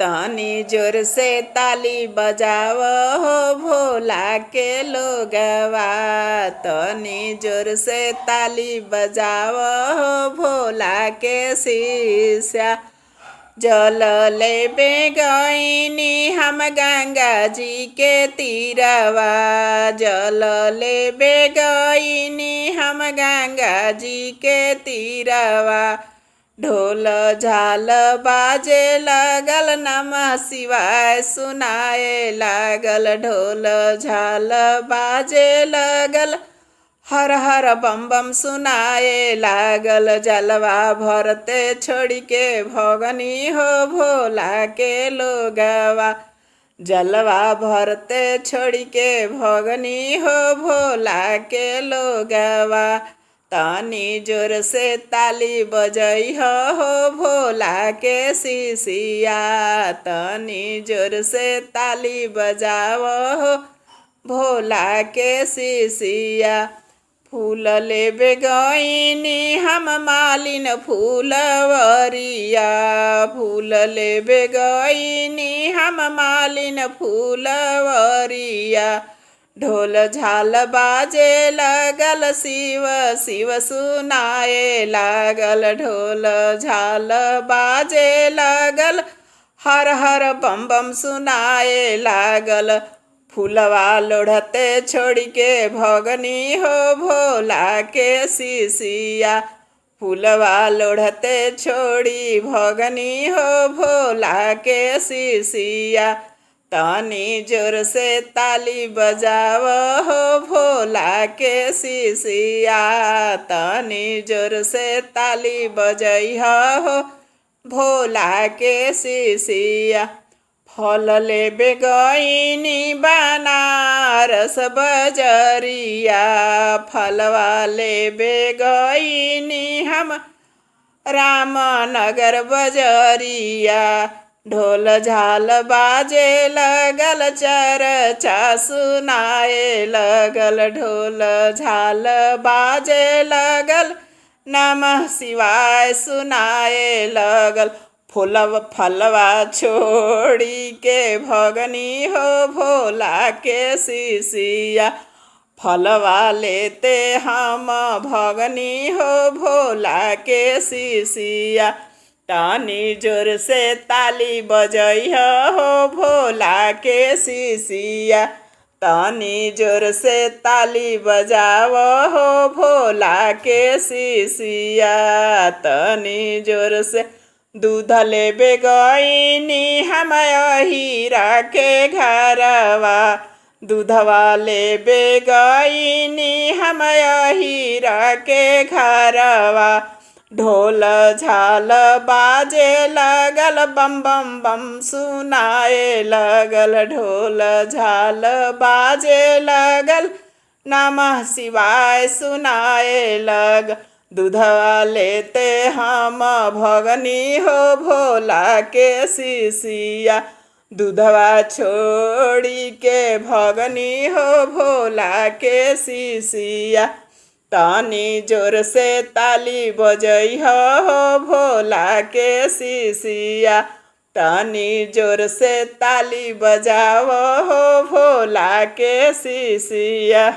तनी जोर से ताली बजाव हो भोला के लोगवा। तनी जोर से ताली बजाव हो भोला के शिष्या। जल लेबे गईनी हम गंगा जी के तीरवा। जल लेबे गईनी हम गंगा जी के तीरवा। ढोल झाल बाजे लागल नमः शिवाय सुनाए लागल। ढोल झाल बाजे लागल हर हर बम बम सुनाए लागल। जलवा भरते छोड़ के भगनी हो भोला के लोगवा। जलवा भरते छोड़ के भगनी हो भोला के लोगवा। तनी जोर से ताली बजई हो भोला के शिष्या। तनी जोर से ताली बजाव हो भोला के शिष्या। फूल लेबे गईनी हम मालिन फूलवरिया। फूल लेबे गईनी हम मालिन फूलवरिया। ढोल झाल बाजे लागल शिव शिव सुनाए लागल। ढोल झाल बाजे लागल हर हर बम बम सुनाए लागल। फूलवा लोढ़ते छोड़ के भगनी हो भोला के शिष्या। फूलवा लोढ़ते छोड़ी भगनी हो भोला के शिष्या। तनी जोर से ताली बजाव हो भोला के शिष्या। तनी जोर से ताली बजई हो भोला के शिष्या। फल लेबे गईनी बनारस बजरिया। फलवा लेबे गईनी हम रामनगर बजरिया। ढोल झाल बाजे लगल चरचा सुनाए लगल। ढोल झाल बाजे लगल नमः शिवाय सुनाए लगल। फलवा छोड़ी के भगनी हो भोला के शिष्या। फलवा लेते हम भगनी हो भोला के शिष्या। तनी जोर से ताली बजई हो भोला के शिष्या। तनी जोर से ताली बजाव हो भोला के शिष्या। तनी जोर से दूध लेबे गईनी हम हीरा के घरवा। दूधवा लेबे गईनी हम हीरा के घरवा। ढोल झाल बाजे लगल बम बम बम सुनाए लगल। ढोल झाल बाजे लगल नमः शिवाय सुनाए लग। दूधवा लेते हम भगनी हो भोला के शिष्या। दूधवा छोड़ी के भगनी हो भोला के शिष्या। तनी जोर से ताली बजई हो भोला के शिष्या। तनी जोर से ताली बजाव हो भोला के शिष्या।